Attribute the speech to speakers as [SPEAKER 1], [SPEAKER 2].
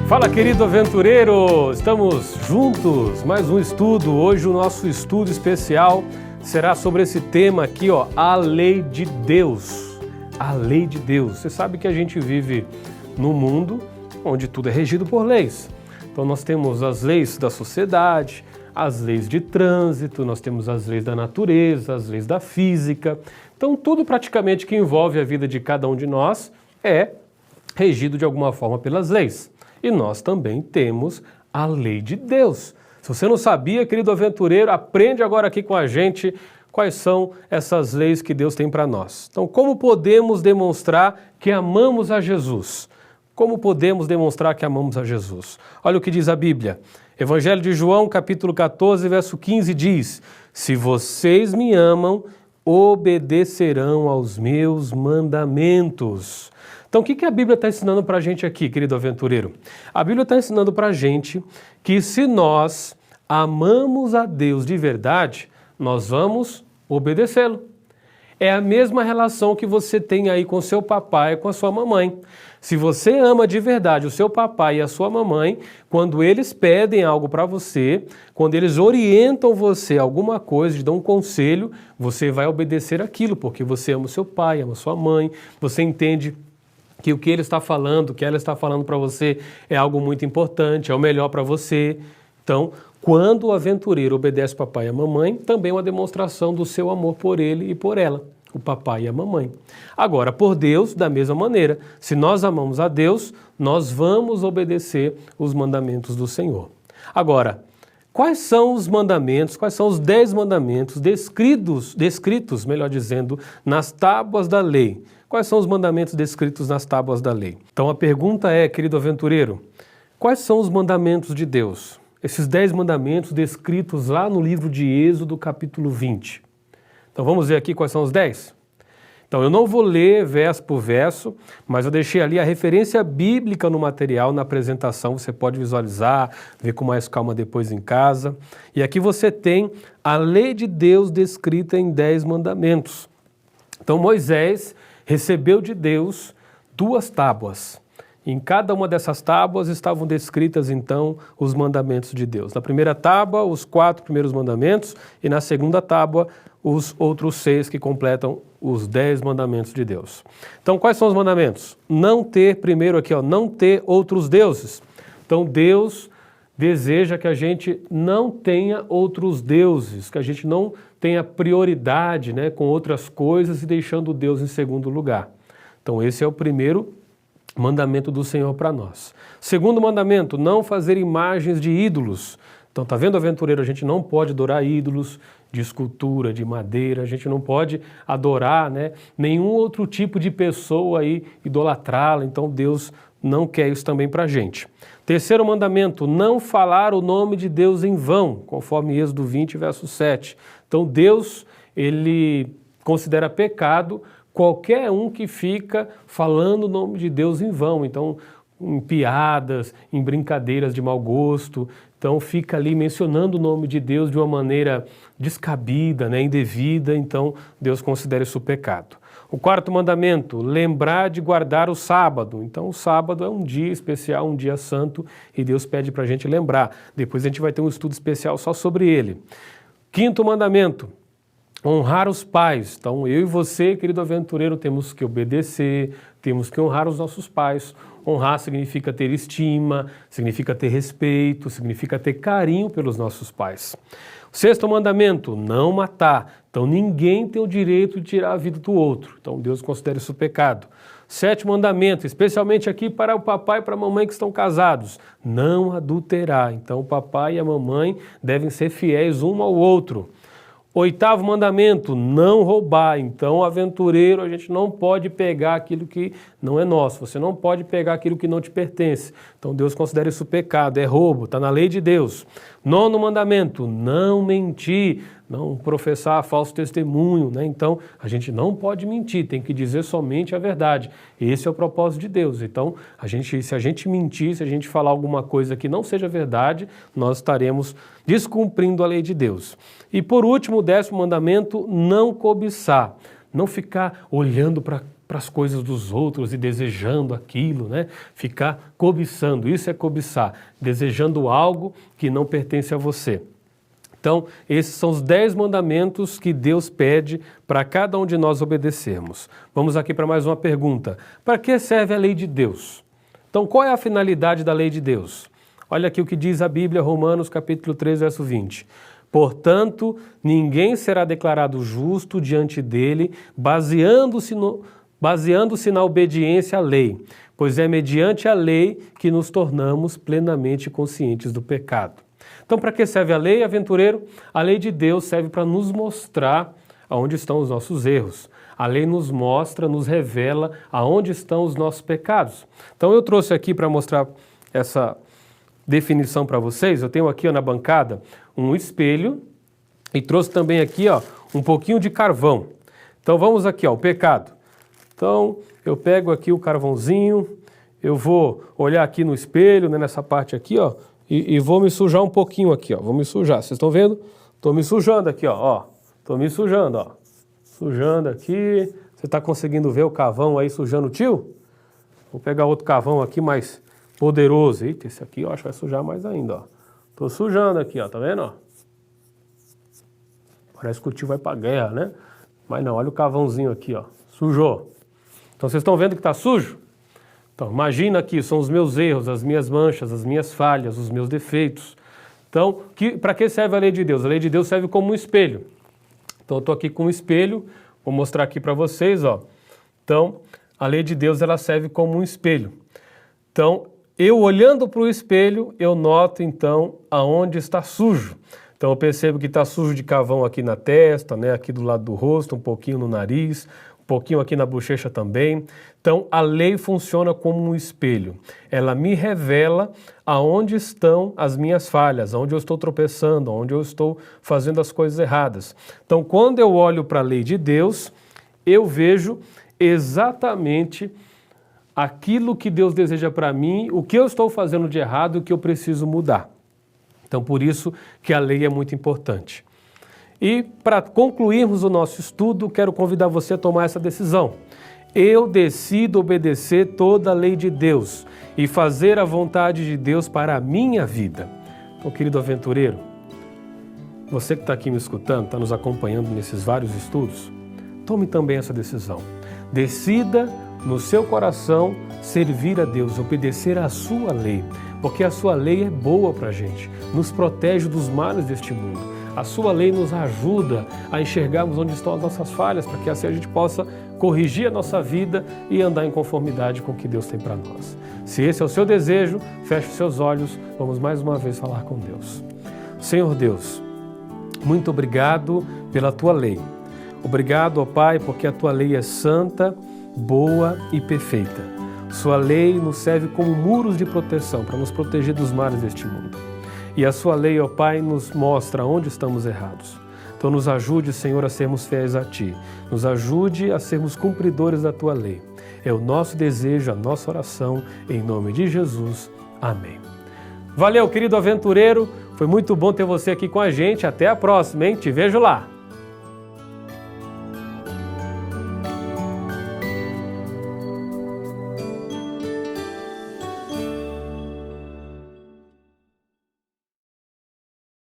[SPEAKER 1] Fala, querido aventureiro! Estamos juntos, mais um estudo. Hoje o nosso estudo especial será sobre esse tema aqui, ó, a lei de Deus. A lei de Deus. Você sabe que a gente vive num mundo onde tudo é regido por leis. Então nós temos as leis da sociedade, as leis de trânsito, nós temos as leis da natureza, as leis da física. Então tudo praticamente que envolve a vida de cada um de nós é regido de alguma forma pelas leis. E nós também temos a lei de Deus. Se você não sabia, querido aventureiro, aprende agora aqui com a gente quais são essas leis que Deus tem para nós. Então, como podemos demonstrar que amamos a Jesus? Como podemos demonstrar que amamos a Jesus? Olha o que diz a Bíblia. Evangelho de João, capítulo 14, verso 15 diz: se vocês me amam, obedecerão aos meus mandamentos. Então, o que a Bíblia está ensinando para a gente aqui, querido aventureiro? A Bíblia está ensinando para a gente que se nós amamos a Deus de verdade, nós vamos obedecê-lo. É a mesma relação que você tem aí com seu papai e com a sua mamãe. Se você ama de verdade o seu papai e a sua mamãe, quando eles pedem algo para você, quando eles orientam você a alguma coisa, te dão um conselho, você vai obedecer aquilo, porque você ama o seu pai, ama a sua mãe, você entende que o que ele está falando, o que ela está falando para você é algo muito importante, é o melhor para você. Então, quando o aventureiro obedece o papai e a mamãe, também é uma demonstração do seu amor por ele e por ela, o papai e a mamãe. Agora, por Deus, da mesma maneira, se nós amamos a Deus, nós vamos obedecer os mandamentos do Senhor. Agora, quais são os mandamentos, quais são os 10 mandamentos descritos, melhor dizendo, nas tábuas da lei? Quais são os mandamentos descritos nas tábuas da lei? Então a pergunta é, querido aventureiro, quais são os mandamentos de Deus? Esses 10 mandamentos descritos lá no livro de Êxodo, capítulo 20. Então vamos ver aqui quais são os 10? Então eu não vou ler verso por verso, mas eu deixei ali a referência bíblica no material, na apresentação, você pode visualizar, ver com mais calma depois em casa. E aqui você tem a lei de Deus descrita em 10 mandamentos. Então Moisés recebeu de Deus 2 tábuas. Em cada uma dessas tábuas estavam descritas, então, os mandamentos de Deus. Na primeira tábua, os 4 primeiros mandamentos, e na segunda tábua, os outros 6 que completam os 10 mandamentos de Deus. Então, quais são os mandamentos? Não ter, primeiro aqui, ó, não ter outros deuses. Então, Deus deseja que a gente não tenha outros deuses, que a gente não tenha prioridade, né, com outras coisas e deixando Deus em segundo lugar. Então esse é o primeiro mandamento do Senhor para nós. Segundo mandamento, não fazer imagens de ídolos. Então tá vendo, aventureiro, a gente não pode adorar ídolos de escultura, de madeira, a gente não pode adorar, né, nenhum outro tipo de pessoa aí, idolatrá-la. Então Deus não quer isso também para a gente. Terceiro mandamento, não falar o nome de Deus em vão, conforme Êxodo 20, verso 7. Então Deus, ele considera pecado qualquer um que fica falando o nome de Deus em vão. Então, em piadas, em brincadeiras de mau gosto. Então fica ali mencionando o nome de Deus de uma maneira descabida, né, indevida. Então Deus considera isso pecado. O quarto mandamento, lembrar de guardar o sábado. Então o sábado é um dia especial, um dia santo, e Deus pede para a gente lembrar. Depois a gente vai ter um estudo especial só sobre ele. Quinto mandamento, honrar os pais. Então eu e você, querido aventureiro, temos que obedecer, temos que honrar os nossos pais. Honrar significa ter estima, significa ter respeito, significa ter carinho pelos nossos pais. Sexto mandamento, não matar. Então ninguém tem o direito de tirar a vida do outro. Então Deus considera isso pecado. Sétimo mandamento, especialmente aqui para o papai e para a mamãe que estão casados, não adulterar. Então o papai e a mamãe devem ser fiéis um ao outro. Oitavo mandamento, não roubar. Então, aventureiro, a gente não pode pegar aquilo que não é nosso. Você não pode pegar aquilo que não te pertence. Então, Deus considera isso pecado, é roubo, está na lei de Deus. Nono mandamento, não mentir, não professar falso testemunho, né? Então, a gente não pode mentir, tem que dizer somente a verdade. Esse é o propósito de Deus. Então, se a gente mentir, se a gente falar alguma coisa que não seja verdade, nós estaremos descumprindo a lei de Deus. E por último, o 10º mandamento, não cobiçar. Não ficar olhando para para as coisas dos outros e desejando aquilo, né? Ficar cobiçando, isso é cobiçar, desejando algo que não pertence a você. Então, esses são os 10 mandamentos que Deus pede para cada um de nós obedecermos. Vamos aqui para mais uma pergunta. Para que serve a lei de Deus? Então, qual é a finalidade da lei de Deus? Olha aqui o que diz a Bíblia, Romanos capítulo 3, verso 20. Portanto, ninguém será declarado justo diante dele, baseando-se na obediência à lei, pois é mediante a lei que nos tornamos plenamente conscientes do pecado. Então, para que serve a lei, aventureiro? A lei de Deus serve para nos mostrar aonde estão os nossos erros. A lei nos mostra, nos revela aonde estão os nossos pecados. Então, eu trouxe aqui para mostrar essa definição para vocês. Eu tenho aqui na bancada um espelho e trouxe também aqui um pouquinho de carvão. Então, vamos aqui, o pecado. Então, eu pego aqui o carvãozinho, eu vou olhar aqui no espelho, né, nessa parte aqui, e vou me sujar um pouquinho aqui, vou me sujar. Vocês estão vendo? Estou me sujando aqui, estou me sujando, sujando aqui. Você está conseguindo ver o carvão aí sujando o tio? Vou pegar outro carvão aqui mais poderoso. Eita, esse aqui eu acho que vai sujar mais ainda, Estou sujando aqui, tá vendo, Parece que o tio vai para guerra, né? Mas não, olha o carvãozinho aqui, Sujou. Então vocês estão vendo que está sujo? Então, imagina aqui, são os meus erros, as minhas manchas, as minhas falhas, os meus defeitos. Então, para que serve a lei de Deus? A lei de Deus serve como um espelho. Então, eu estou aqui com um espelho, vou mostrar aqui para vocês, Então, a lei de Deus, ela serve como um espelho. Então, eu olhando para o espelho, eu noto, então, aonde está sujo. Então, eu percebo que está sujo de carvão aqui na testa, né, aqui do lado do rosto, um pouquinho no nariz, um pouquinho aqui na bochecha também. Então, a lei funciona como um espelho. Ela me revela aonde estão as minhas falhas, aonde eu estou tropeçando, aonde eu estou fazendo as coisas erradas. Então, quando eu olho para a lei de Deus, eu vejo exatamente aquilo que Deus deseja para mim, o que eu estou fazendo de errado e o que eu preciso mudar. Então, por isso que a lei é muito importante. E para concluirmos o nosso estudo, quero convidar você a tomar essa decisão. Eu decido obedecer toda a lei de Deus e fazer a vontade de Deus para a minha vida. Então, querido aventureiro, você que está aqui me escutando, está nos acompanhando nesses vários estudos, tome também essa decisão. Decida no seu coração servir a Deus, obedecer à sua lei, porque a sua lei é boa para a gente, nos protege dos males deste mundo. A sua lei nos ajuda a enxergarmos onde estão as nossas falhas, para que assim a gente possa corrigir a nossa vida e andar em conformidade com o que Deus tem para nós. Se esse é o seu desejo, feche os seus olhos, vamos mais uma vez falar com Deus. Senhor Deus, muito obrigado pela tua lei. Obrigado, ó Pai, porque a tua lei é santa, boa e perfeita. Sua lei nos serve como muros de proteção para nos proteger dos males deste mundo. E a sua lei, ó Pai, nos mostra onde estamos errados. Então nos ajude, Senhor, a sermos fiéis a Ti. Nos ajude a sermos cumpridores da Tua lei. É o nosso desejo, a nossa oração, em nome de Jesus. Amém. Valeu, querido aventureiro. Foi muito bom ter você aqui com a gente. Até a próxima, hein? Te vejo lá.